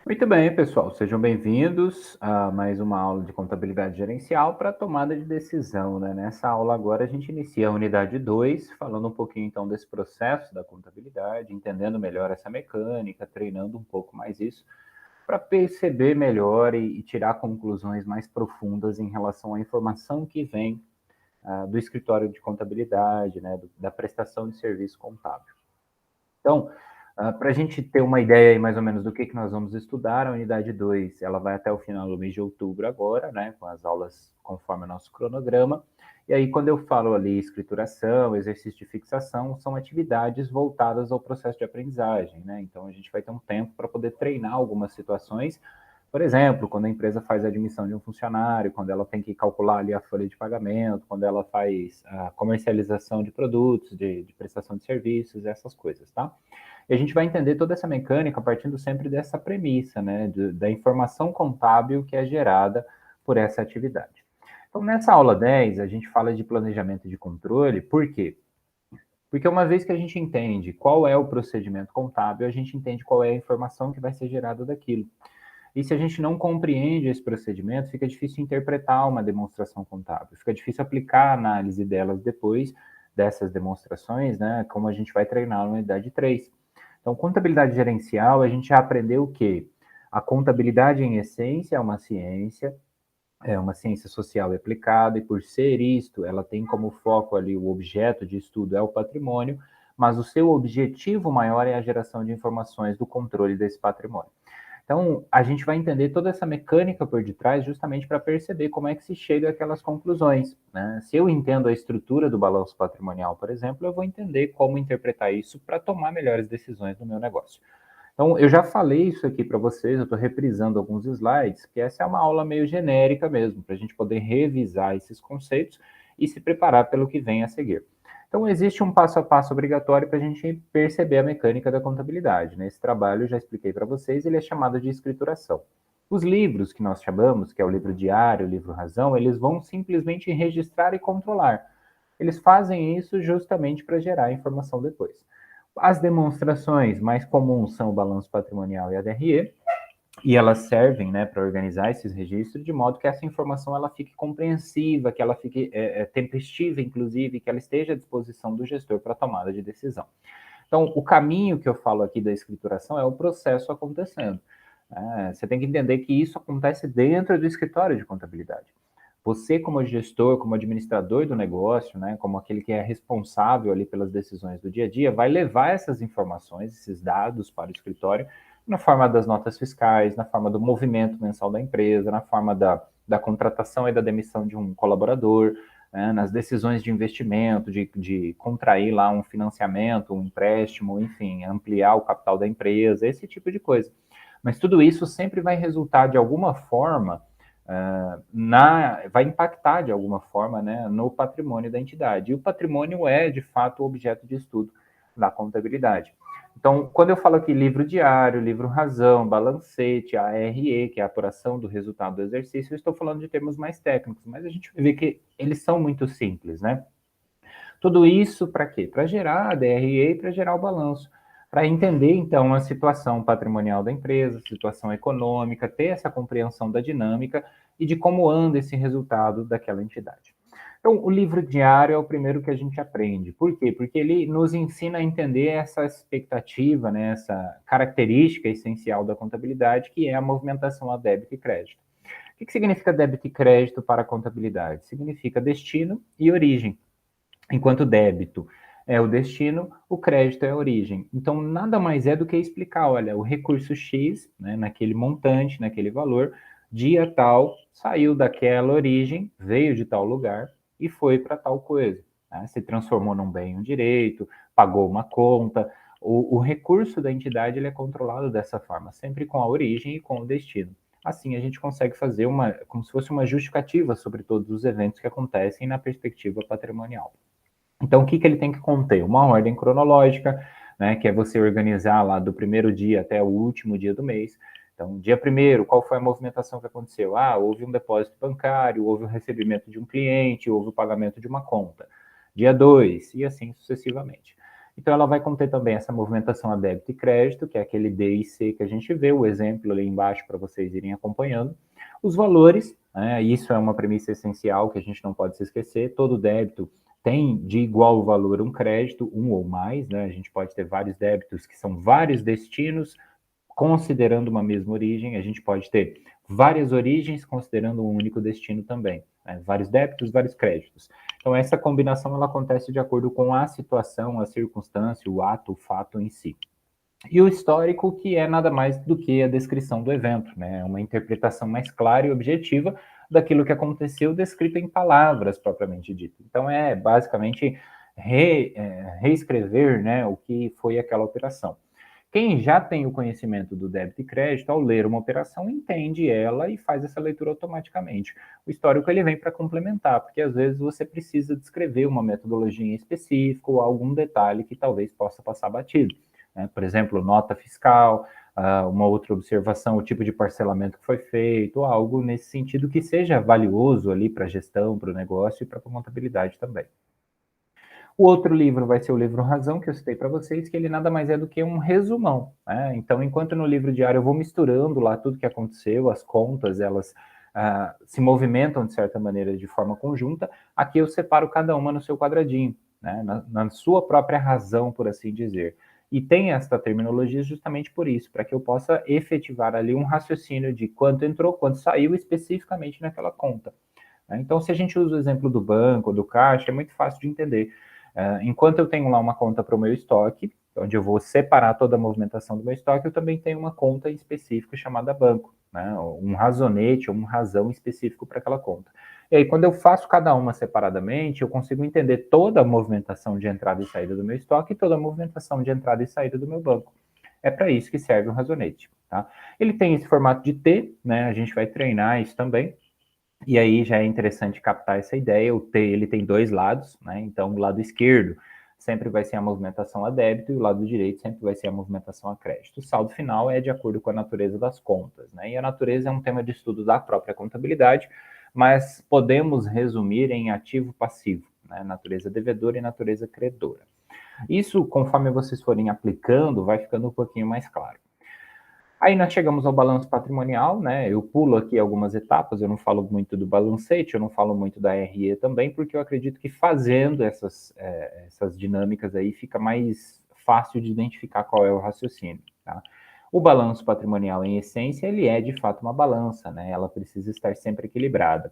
Muito bem, pessoal, sejam bem-vindos a mais uma aula de contabilidade gerencial para tomada de decisão, né? Nessa aula agora a gente inicia a unidade 2, falando um pouquinho então desse processo da contabilidade, entendendo melhor essa mecânica, treinando um pouco mais isso, para perceber melhor e tirar conclusões mais profundas em relação à informação que vem do escritório de contabilidade, né? Da prestação de serviço contábil. Então, para a gente ter uma ideia aí mais ou menos do que nós vamos estudar, a unidade 2 ela vai até o final do mês de outubro agora, né, com as aulas conforme o nosso cronograma. E aí, quando eu falo ali escrituração, exercício de fixação, são atividades voltadas ao processo de aprendizagem, né? Então, a gente vai ter um tempo para poder treinar algumas situações. Por exemplo, quando a empresa faz a admissão de um funcionário, quando ela tem que calcular ali a folha de pagamento, quando ela faz a comercialização de produtos, de prestação de serviços, essas coisas, tá? E a gente vai entender toda essa mecânica partindo sempre dessa premissa, né, da informação contábil que é gerada por essa atividade. Então, nessa aula 10, a gente fala de planejamento de controle, por quê? Porque uma vez que a gente entende qual é o procedimento contábil, a gente entende qual é a informação que vai ser gerada daquilo. E se a gente não compreende esse procedimento, fica difícil interpretar uma demonstração contábil, fica difícil aplicar a análise delas depois dessas demonstrações, né, como a gente vai treinar na unidade 3. Então, contabilidade gerencial, a gente já aprendeu o quê? A contabilidade, em essência, é uma ciência social e aplicada, e por ser isto, ela tem como foco ali, o objeto de estudo é o patrimônio, mas o seu objetivo maior é a geração de informações do controle desse patrimônio. Então, a gente vai entender toda essa mecânica por detrás justamente para perceber como é que se chega àquelas conclusões, né? Se eu entendo a estrutura do balanço patrimonial, por exemplo, eu vou entender como interpretar isso para tomar melhores decisões no meu negócio. Então, eu já falei isso aqui para vocês, eu estou reprisando alguns slides, que essa é uma aula meio genérica mesmo, para a gente poder revisar esses conceitos e se preparar pelo que vem a seguir. Então, existe um passo a passo obrigatório para a gente perceber a mecânica da contabilidade. Né? Esse trabalho, eu já expliquei para vocês, ele é chamado de escrituração. Os livros que nós chamamos, que é o livro diário, o livro razão, eles vão simplesmente registrar e controlar. Eles fazem isso justamente para gerar informação depois. As demonstrações mais comuns são o balanço patrimonial e a DRE, e elas servem, né, para organizar esses registros de modo que essa informação ela fique compreensiva, que ela fique tempestiva, inclusive, que ela esteja à disposição do gestor para a tomada de decisão. Então, o caminho que eu falo aqui da escrituração é o processo acontecendo. Você tem que entender que isso acontece dentro do escritório de contabilidade. Você, como gestor, como administrador do negócio, né, como aquele que é responsável ali pelas decisões do dia a dia, vai levar essas informações, esses dados para o escritório, na forma das notas fiscais, na forma do movimento mensal da empresa, na forma da contratação e da demissão de um colaborador, né, nas decisões de investimento, de contrair lá um financiamento, um empréstimo, enfim, ampliar o capital da empresa, esse tipo de coisa. Mas tudo isso sempre vai resultar de alguma forma vai impactar de alguma forma, né, no patrimônio da entidade. E o patrimônio é, de fato, o objeto de estudo da contabilidade. Então, quando eu falo aqui livro diário, livro razão, balancete, ARE, que é a apuração do resultado do exercício, eu estou falando de termos mais técnicos, mas a gente vê que eles são muito simples, né? Tudo isso para quê? Para gerar a DRE e para gerar o balanço, para entender, então, a situação patrimonial da empresa, situação econômica, ter essa compreensão da dinâmica e de como anda esse resultado daquela entidade. Então, o livro diário é o primeiro que a gente aprende. Por quê? Porque ele nos ensina a entender essa expectativa, né, essa característica essencial da contabilidade, que é a movimentação a débito e crédito. O que significa débito e crédito para a contabilidade? Significa destino e origem. Enquanto débito é o destino, o crédito é a origem. Então, nada mais é do que explicar, olha, o recurso X, né, naquele montante, naquele valor, dia tal, saiu daquela origem, veio de tal lugar e foi para tal coisa. Né? Se transformou num bem, um direito, pagou uma conta. O recurso da entidade ele é controlado dessa forma, sempre com a origem e com o destino. Assim, a gente consegue fazer como se fosse uma justificativa sobre todos os eventos que acontecem na perspectiva patrimonial. Então, o que ele tem que conter? Uma ordem cronológica, né, que é você organizar lá do primeiro dia até o último dia do mês. Então, dia primeiro, qual foi a movimentação que aconteceu? Houve um depósito bancário, houve o recebimento de um cliente, houve o pagamento de uma conta. Dia 2, e assim sucessivamente. Então, ela vai conter também essa movimentação a débito e crédito, que é aquele D e C que a gente vê, o exemplo ali embaixo para vocês irem acompanhando. Os valores, né, isso é uma premissa essencial que a gente não pode se esquecer, todo débito tem de igual valor um crédito, um ou mais, né? A gente pode ter vários débitos que são vários destinos, considerando uma mesma origem, a gente pode ter várias origens considerando um único destino também, né? Vários débitos, vários créditos. Então essa combinação ela acontece de acordo com a situação, a circunstância, o ato, o fato em si. E o histórico, que é nada mais do que a descrição do evento, né? Uma interpretação mais clara e objetiva daquilo que aconteceu, descrito em palavras propriamente dito. Então é basicamente reescrever, né, o que foi aquela operação. Quem já tem o conhecimento do débito e crédito, ao ler uma operação, entende ela e faz essa leitura automaticamente. O histórico ele vem para complementar, porque às vezes você precisa descrever uma metodologia em específico ou algum detalhe que talvez possa passar batido, né? Por exemplo, nota fiscal, uma outra observação, o tipo de parcelamento que foi feito, ou algo nesse sentido que seja valioso ali para a gestão, para o negócio e para a contabilidade também. O outro livro vai ser o livro Razão, que eu citei para vocês, que ele nada mais é do que um resumão, né? Então, enquanto no livro diário eu vou misturando lá tudo que aconteceu, as contas, elas se movimentam de certa maneira de forma conjunta, aqui eu separo cada uma no seu quadradinho, né? Na sua própria razão, por assim dizer. E tem esta terminologia justamente por isso, para que eu possa efetivar ali um raciocínio de quanto entrou, quanto saiu especificamente naquela conta. Então, se a gente usa o exemplo do banco, do caixa, é muito fácil de entender. Enquanto eu tenho lá uma conta para o meu estoque, onde eu vou separar toda a movimentação do meu estoque, eu também tenho uma conta específica chamada banco, né? Um razonete, um razão específico para aquela conta. E aí, quando eu faço cada uma separadamente, eu consigo entender toda a movimentação de entrada e saída do meu estoque e toda a movimentação de entrada e saída do meu banco. É para isso que serve um razonete. Tá? Ele tem esse formato de T, né? A gente vai treinar isso também. E aí já é interessante captar essa ideia. O T ele tem dois lados, né? Então o lado esquerdo sempre vai ser a movimentação a débito e o lado direito sempre vai ser a movimentação a crédito. O saldo final é de acordo com a natureza das contas, né? E a natureza é um tema de estudo da própria contabilidade, mas podemos resumir em ativo passivo, né? Natureza devedora e natureza credora. Isso, conforme vocês forem aplicando, vai ficando um pouquinho mais claro. Aí nós chegamos ao balanço patrimonial, né? Eu pulo aqui algumas etapas, eu não falo muito do balancete, eu não falo muito da RE também, porque eu acredito que fazendo essas dinâmicas aí fica mais fácil de identificar qual é o raciocínio, tá? O balanço patrimonial, em essência, ele é de fato uma balança, né? Ela precisa estar sempre equilibrada.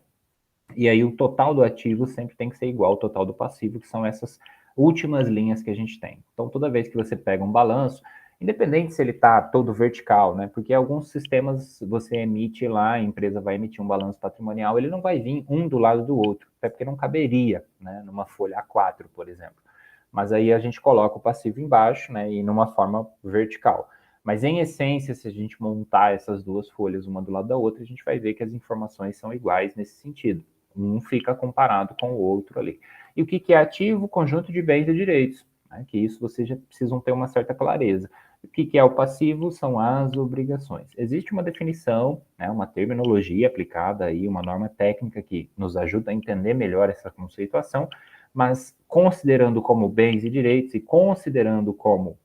E aí o total do ativo sempre tem que ser igual ao total do passivo, que são essas últimas linhas que a gente tem. Então, toda vez que você pega um balanço, independente se ele está todo vertical, né? Porque alguns sistemas você emite lá, a empresa vai emitir um balanço patrimonial, ele não vai vir um do lado do outro, até porque não caberia, né? Numa folha A4, por exemplo. Mas aí a gente coloca o passivo embaixo, né? E numa forma vertical. Mas em essência, se a gente montar essas duas folhas uma do lado da outra, a gente vai ver que as informações são iguais nesse sentido. Um fica comparado com o outro ali. E o que é ativo? Conjunto de bens e direitos, né? Que isso vocês já precisam ter uma certa clareza. O que é o passivo? São as obrigações. Existe uma definição, né, uma terminologia aplicada aí, uma norma técnica que nos ajuda a entender melhor essa conceituação, mas considerando como bens e direitos e considerando como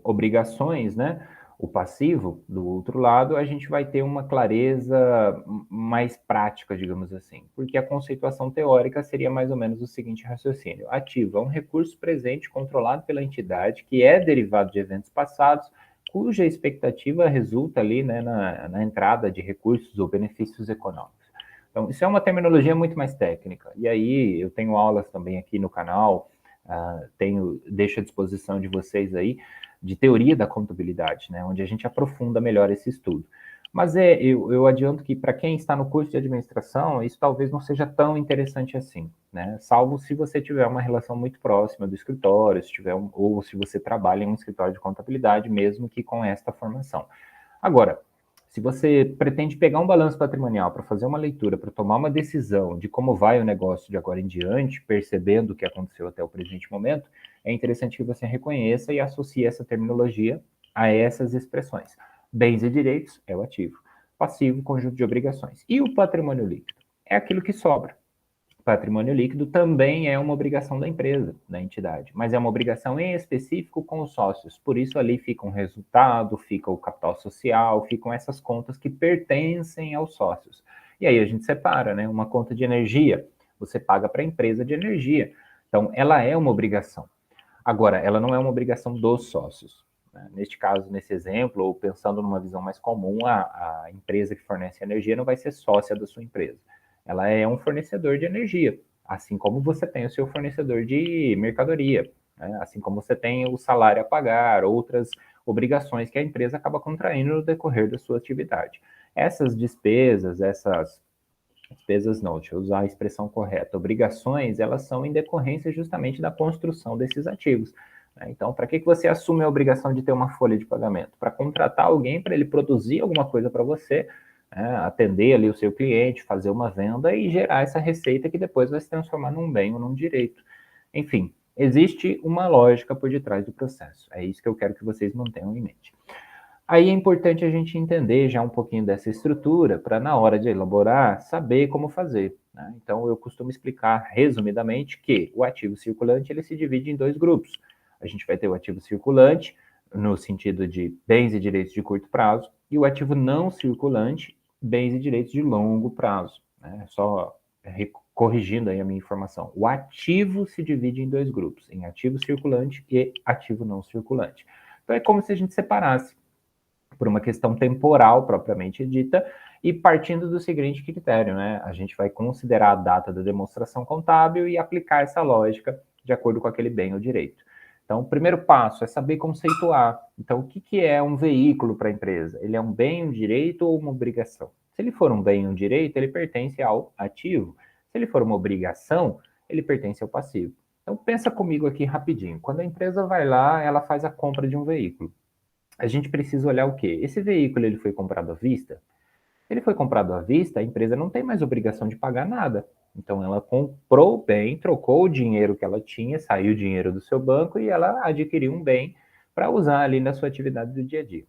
obrigações, né, o passivo, do outro lado, a gente vai ter uma clareza mais prática, digamos assim, porque a conceituação teórica seria mais ou menos o seguinte raciocínio: ativo é um recurso presente controlado pela entidade que é derivado de eventos passados, cuja expectativa resulta ali, né, na entrada de recursos ou benefícios econômicos. Então, isso é uma terminologia muito mais técnica. E aí, eu tenho aulas também aqui no canal, deixo à disposição de vocês aí, de teoria da contabilidade, né, onde a gente aprofunda melhor esse estudo. Mas eu adianto que para quem está no curso de administração, isso talvez não seja tão interessante assim, né? Salvo se você tiver uma relação muito próxima do escritório, ou se você trabalha em um escritório de contabilidade, mesmo que com esta formação. Agora, se você pretende pegar um balanço patrimonial para fazer uma leitura, para tomar uma decisão de como vai o negócio de agora em diante, percebendo o que aconteceu até o presente momento, é interessante que você reconheça e associe essa terminologia a essas expressões. Bens e direitos é o ativo. Passivo, conjunto de obrigações. E o patrimônio líquido? É aquilo que sobra. patrimônio líquido também é uma obrigação da empresa, da entidade, mas é uma obrigação em específico com os sócios. Por isso ali fica um resultado, fica o capital social, ficam essas contas que pertencem aos sócios. E aí a gente separa, né? Uma conta de energia, você paga para a empresa de energia. Então, ela é uma obrigação. Agora, ela não é uma obrigação dos sócios. Né? Neste caso, nesse exemplo, ou pensando numa visão mais comum, a empresa que fornece energia não vai ser sócia da sua empresa. Ela é um fornecedor de energia, assim como você tem o seu fornecedor de mercadoria, né? Assim como você tem o salário a pagar, outras obrigações que a empresa acaba contraindo no decorrer da sua atividade. Essas despesas não, deixa eu usar a expressão correta, obrigações, elas são em decorrência justamente da construção desses ativos. Né? Então, para que você assume a obrigação de ter uma folha de pagamento? Para contratar alguém para ele produzir alguma coisa para você, né? Atender ali o seu cliente, fazer uma venda e gerar essa receita que depois vai se transformar num bem ou num direito. Enfim, existe uma lógica por detrás do processo. É isso que eu quero que vocês mantenham em mente. Aí é importante a gente entender já um pouquinho dessa estrutura para, na hora de elaborar, saber como fazer. Né? Então, eu costumo explicar resumidamente que o ativo circulante ele se divide em dois grupos. A gente vai ter o ativo circulante, no sentido de bens e direitos de curto prazo, e o ativo não circulante, bens e direitos de longo prazo. Né? Só corrigindo aí a minha informação. O ativo se divide em dois grupos, em ativo circulante e ativo não circulante. Então, é como se a gente separasse por uma questão temporal propriamente dita, e partindo do seguinte critério, né? A gente vai considerar a data da demonstração contábil e aplicar essa lógica de acordo com aquele bem ou direito. Então, o primeiro passo é saber conceituar. Então, o que é um veículo para a empresa? Ele é um bem, um direito ou uma obrigação? Se ele for um bem, um direito, ele pertence ao ativo. Se ele for uma obrigação, ele pertence ao passivo. Então, pensa comigo aqui rapidinho. Quando a empresa vai lá, ela faz a compra de um veículo. A gente precisa olhar o quê? Esse veículo ele foi comprado à vista? Ele foi comprado à vista, a empresa não tem mais obrigação de pagar nada. Então ela comprou o bem, trocou o dinheiro que ela tinha, saiu o dinheiro do seu banco e ela adquiriu um bem para usar ali na sua atividade do dia a dia.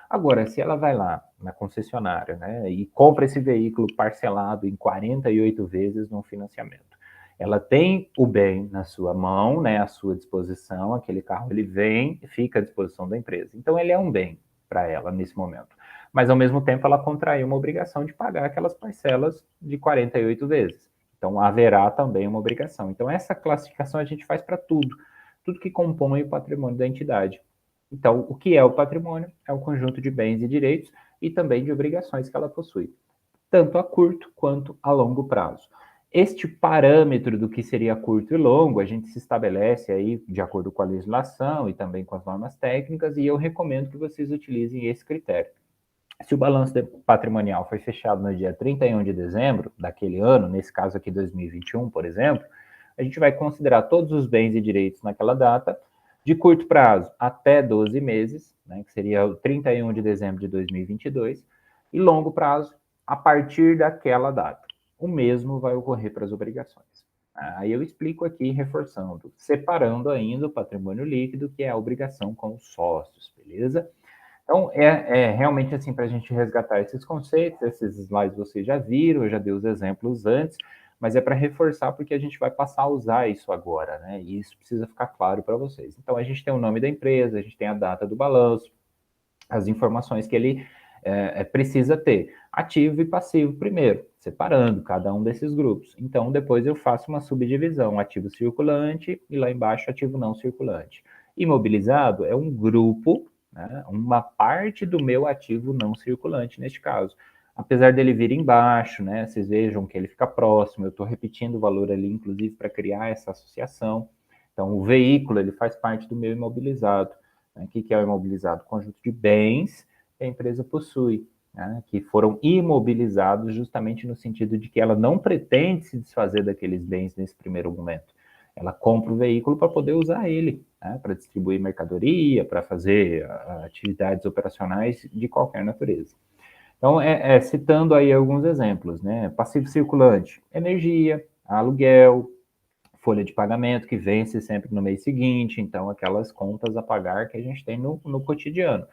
Agora, se ela vai lá na concessionária, né, e compra esse veículo parcelado em 48 vezes no financiamento, ela tem o bem na sua mão, né, à sua disposição, aquele carro ele vem, fica à disposição da empresa. Então ele é um bem para ela nesse momento. Mas ao mesmo tempo ela contraiu uma obrigação de pagar aquelas parcelas de 48 vezes. Então haverá também uma obrigação. Então essa classificação a gente faz para tudo, tudo que compõe o patrimônio da entidade. Então, o que é o patrimônio? É um conjunto de bens e direitos e também de obrigações que ela possui, tanto a curto quanto a longo prazo. Este parâmetro do que seria curto e longo, a gente se estabelece aí de acordo com a legislação e também com as normas técnicas, e eu recomendo que vocês utilizem esse critério. Se o balanço patrimonial foi fechado no dia 31 de dezembro daquele ano, nesse caso aqui 2021, por exemplo, a gente vai considerar todos os bens e direitos naquela data, de curto prazo até 12 meses, né, que seria o 31 de dezembro de 2022, e longo prazo a partir daquela data. O mesmo vai ocorrer para as obrigações. Aí eu explico aqui, reforçando, separando ainda o patrimônio líquido, que é a obrigação com os sócios, beleza? Então, realmente assim, para a gente resgatar esses conceitos, esses slides vocês já viram, eu já dei os exemplos antes, mas é para reforçar porque a gente vai passar a usar isso agora, né? E isso precisa ficar claro para vocês. Então, a gente tem o nome da empresa, a gente tem a data do balanço, as informações que ele precisa ter. Ativo e passivo primeiro, separando cada um desses grupos. Então, depois eu faço uma subdivisão, ativo circulante e lá embaixo ativo não circulante. Imobilizado é um grupo, né, uma parte do meu ativo não circulante neste caso. Apesar dele vir embaixo, né, vocês vejam que ele fica próximo, eu estou repetindo o valor ali, inclusive, para criar essa associação. Então, o veículo, ele faz parte do meu imobilizado. Né? O que é o imobilizado? Conjunto de bens que a empresa possui, né? Que foram imobilizados justamente no sentido de que ela não pretende se desfazer daqueles bens nesse primeiro momento. Ela compra o veículo para poder usar ele, né? Para distribuir mercadoria, para fazer atividades operacionais de qualquer natureza. Então, citando aí alguns exemplos, né? Passivo circulante, energia, aluguel, folha de pagamento que vence sempre no mês seguinte, então aquelas contas a pagar que a gente tem no cotidiano.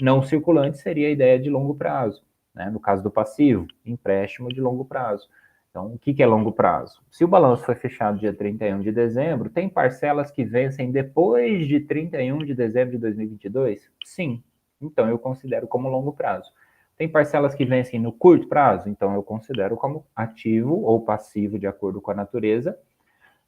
Não circulante seria a ideia de longo prazo, né? No caso do passivo, empréstimo de longo prazo. Então, o que é longo prazo? Se o balanço foi fechado dia 31 de dezembro, tem parcelas que vencem depois de 31 de dezembro de 2022? Sim. Então, eu considero como longo prazo. Tem parcelas que vencem no curto prazo? Então, eu considero como ativo ou passivo de acordo com a natureza.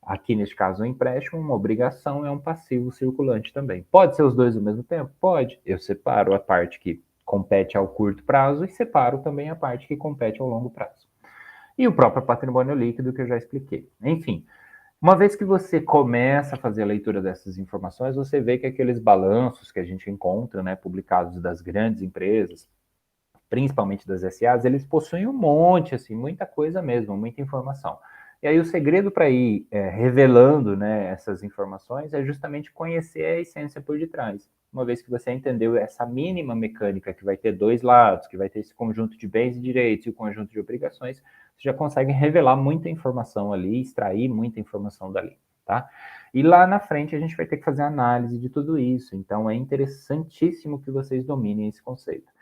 Aqui, neste caso, um empréstimo, uma obrigação é um passivo circulante também. Pode ser os dois ao mesmo tempo? Pode. Eu separo a parte que compete ao curto prazo e separo também a parte que compete ao longo prazo. E o próprio patrimônio líquido que eu já expliquei. Enfim, uma vez que você começa a fazer a leitura dessas informações, você vê que aqueles balanços que a gente encontra, né, publicados das grandes empresas, principalmente das SAs, eles possuem um monte, assim, muita coisa mesmo, muita informação. E aí o segredo para ir revelando, né, essas informações é justamente conhecer a essência por detrás. Uma vez que você entendeu essa mínima mecânica que vai ter dois lados, que vai ter esse conjunto de bens e direitos e o conjunto de obrigações, você já consegue revelar muita informação ali, extrair muita informação dali, tá? E lá na frente a gente vai ter que fazer análise de tudo isso. Então é interessantíssimo que vocês dominem esse conceito.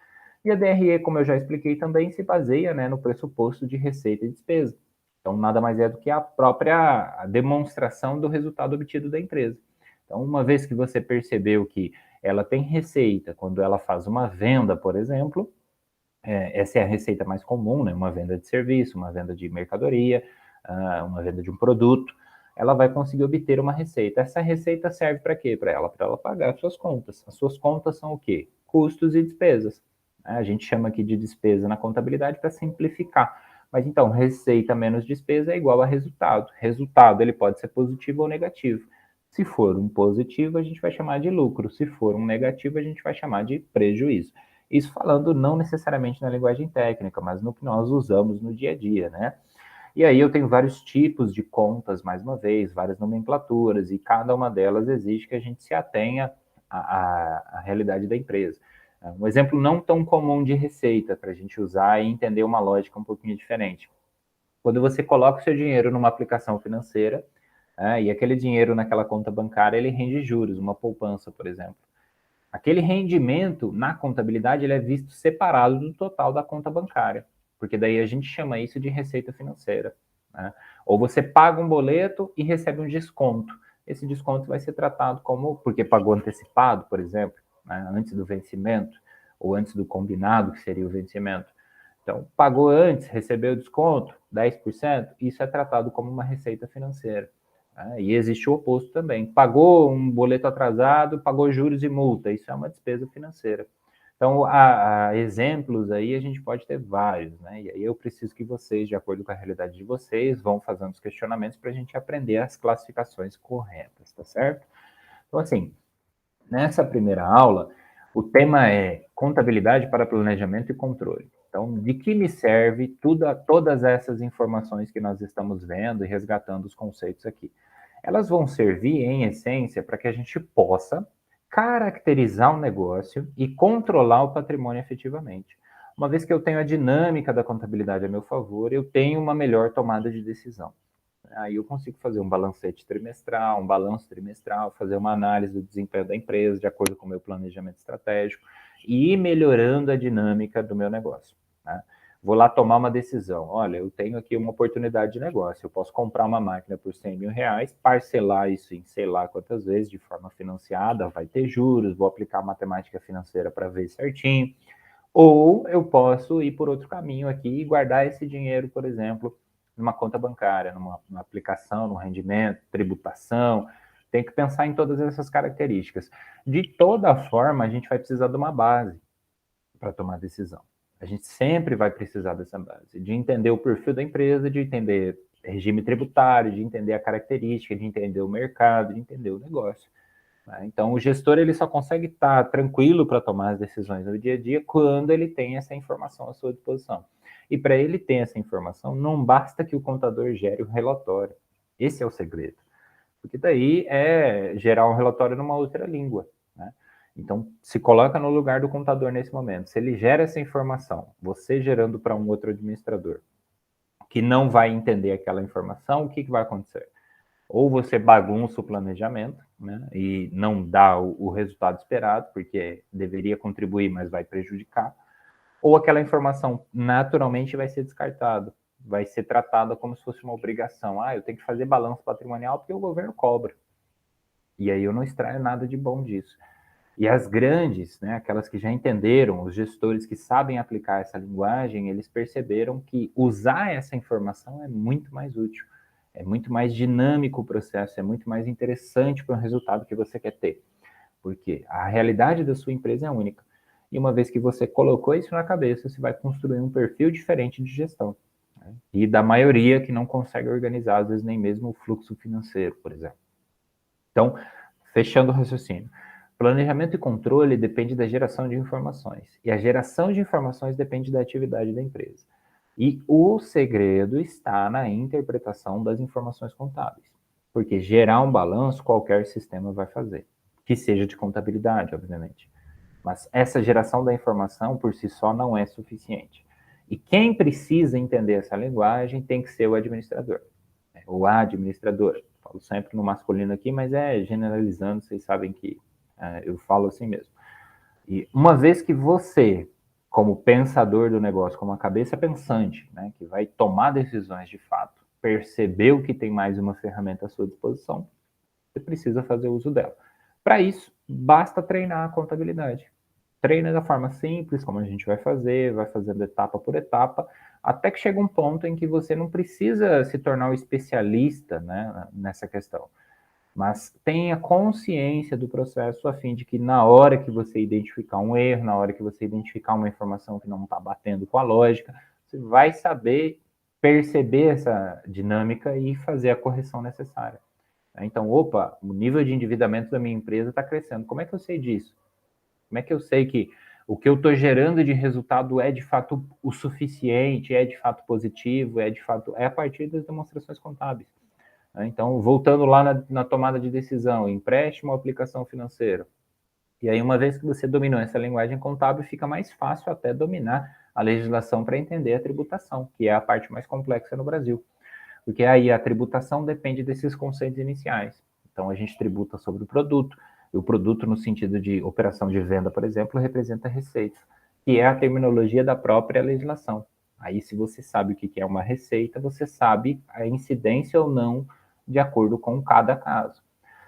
E a DRE, como eu já expliquei também, se baseia, né, no pressuposto de receita e despesa. Então, nada mais é do que a própria demonstração do resultado obtido da empresa. Então, uma vez que você percebeu que ela tem receita, quando ela faz uma venda, por exemplo, essa é a receita mais comum, né, uma venda de serviço, uma venda de mercadoria, uma venda de um produto, ela vai conseguir obter uma receita. Essa receita serve para quê? Para ela pagar as suas contas. As suas contas são o quê? Custos e despesas. A gente chama aqui de despesa na contabilidade para simplificar. Mas então, receita menos despesa é igual a resultado. Resultado ele pode ser positivo ou negativo. Se for um positivo, a gente vai chamar de lucro. Se for um negativo, a gente vai chamar de prejuízo. Isso falando não necessariamente na linguagem técnica, mas no que nós usamos no dia a dia, né? E aí eu tenho vários tipos de contas, mais uma vez, várias nomenclaturas, e cada uma delas exige que a gente se atenha à realidade da empresa. Um exemplo não tão comum de receita para a gente usar e entender uma lógica um pouquinho diferente. Quando você coloca o seu dinheiro numa aplicação financeira, e aquele dinheiro naquela conta bancária, ele rende juros, uma poupança, por exemplo. Aquele rendimento na contabilidade ele é visto separado do total da conta bancária, porque daí a gente chama isso de receita financeira. Né? Ou você paga um boleto e recebe um desconto. Esse desconto vai ser tratado como, porque pagou antecipado, por exemplo, né? Antes do vencimento, ou antes do combinado, que seria o vencimento. Então, pagou antes, recebeu desconto, 10%, isso é tratado como uma receita financeira. E existe o oposto também. Pagou um boleto atrasado, pagou juros e multa. Isso é uma despesa financeira. Então, há exemplos aí, a gente pode ter vários, né? E aí eu preciso que vocês, de acordo com a realidade de vocês, vão fazendo os questionamentos para a gente aprender as classificações corretas, tá certo? Então, assim, nessa primeira aula, o tema é contabilidade para planejamento e controle. Então, de que me serve todas essas informações que nós estamos vendo e resgatando os conceitos aqui? Elas vão servir, em essência, para que a gente possa caracterizar um negócio e controlar o patrimônio efetivamente. Uma vez que eu tenho a dinâmica da contabilidade a meu favor, eu tenho uma melhor tomada de decisão. Aí eu consigo fazer um balancete trimestral, um balanço trimestral, fazer uma análise do desempenho da empresa de acordo com o meu planejamento estratégico e ir melhorando a dinâmica do meu negócio. Né? Vou lá tomar uma decisão. Olha, eu tenho aqui uma oportunidade de negócio. Eu posso comprar uma máquina por 100 mil reais, parcelar isso em sei lá quantas vezes, de forma financiada, vai ter juros, vou aplicar matemática financeira para ver certinho. Ou eu posso ir por outro caminho aqui e guardar esse dinheiro, por exemplo, numa conta bancária, numa aplicação, num rendimento, tributação. Tem que pensar em todas essas características. De toda forma, a gente vai precisar de uma base para tomar decisão. A gente sempre vai precisar dessa base, de entender o perfil da empresa, de entender regime tributário, de entender a característica, de entender o mercado, de entender o negócio. Então, o gestor ele só consegue estar tranquilo para tomar as decisões no dia a dia quando ele tem essa informação à sua disposição. E para ele ter essa informação, não basta que o contador gere o relatório. Esse é o segredo. Porque daí é gerar um relatório numa outra língua. Né? Então, se coloca no lugar do contador nesse momento. Se ele gera essa informação, você gerando para um outro administrador, que não vai entender aquela informação, o que vai acontecer? Ou você bagunça o planejamento, né, e não dá o resultado esperado, porque deveria contribuir, mas vai prejudicar, ou aquela informação naturalmente vai ser descartada. vai ser tratada como se fosse uma obrigação. Eu tenho que fazer balanço patrimonial porque o governo cobra. E aí eu não extraio nada de bom disso. E as grandes, né, aquelas que já entenderam, os gestores que sabem aplicar essa linguagem, eles perceberam que usar essa informação é muito mais útil, é muito mais dinâmico o processo, é muito mais interessante para o resultado que você quer ter. Porque a realidade da sua empresa é única. E uma vez que você colocou isso na cabeça, você vai construir um perfil diferente de gestão. Né? E da maioria que não consegue organizar, às vezes, nem mesmo o fluxo financeiro, por exemplo. Então, fechando o raciocínio. Planejamento e controle depende da geração de informações. E a geração de informações depende da atividade da empresa. E o segredo está na interpretação das informações contábeis. Porque gerar um balanço qualquer sistema vai fazer. Que seja de contabilidade, obviamente. Mas essa geração da informação por si só não é suficiente. E quem precisa entender essa linguagem tem que ser o administrador. Ou a administradora. Falo sempre no masculino aqui, mas é generalizando, vocês sabem que eu falo assim mesmo. E uma vez que você, como pensador do negócio, como a cabeça pensante, né, que vai tomar decisões de fato, percebeu que tem mais uma ferramenta à sua disposição, você precisa fazer uso dela. Para isso, basta treinar a contabilidade. Treina da forma simples, como a gente vai fazendo etapa por etapa, até que chega um ponto em que você não precisa se tornar um especialista, né, nessa questão. Mas tenha consciência do processo a fim de que na hora que você identificar um erro, na hora que você identificar uma informação que não está batendo com a lógica, você vai saber perceber essa dinâmica e fazer a correção necessária. Então, opa, o nível de endividamento da minha empresa está crescendo. Como é que eu sei disso? Como é que eu sei que o que eu estou gerando de resultado é de fato o suficiente, é de fato positivo, é de fato a partir das demonstrações contábeis. Então, voltando lá na tomada de decisão, empréstimo ou aplicação financeira. E aí, uma vez que você dominou essa linguagem contábil, fica mais fácil até dominar a legislação para entender a tributação, que é a parte mais complexa no Brasil. Porque aí a tributação depende desses conceitos iniciais. Então, a gente tributa sobre o produto, e o produto, no sentido de operação de venda, por exemplo, representa receita, que é a terminologia da própria legislação. Aí, se você sabe o que é uma receita, você sabe a incidência ou não de acordo com cada caso.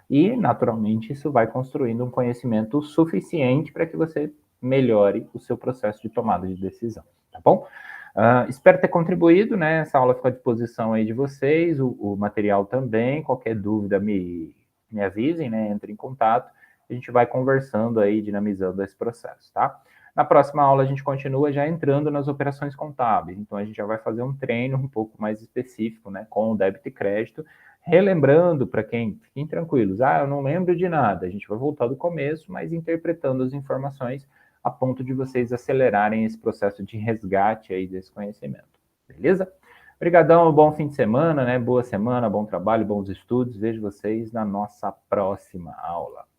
E, naturalmente, isso vai construindo um conhecimento suficiente para que você melhore o seu processo de tomada de decisão, tá bom? Espero ter contribuído, né? Essa aula fica à disposição aí de vocês, o material também. Qualquer dúvida, me avisem, né? Entre em contato. A gente vai conversando aí, dinamizando esse processo, tá? Na próxima aula, a gente continua já entrando nas operações contábeis. Então, a gente já vai fazer um treino um pouco mais específico, né? Com o débito e crédito. Relembrando, para quem, fiquem tranquilos, eu não lembro de nada. A gente vai voltar do começo, mas interpretando as informações a ponto de vocês acelerarem esse processo de resgate aí desse conhecimento. Beleza? Obrigadão, bom fim de semana, né? Boa semana, bom trabalho, bons estudos. Vejo vocês na nossa próxima aula.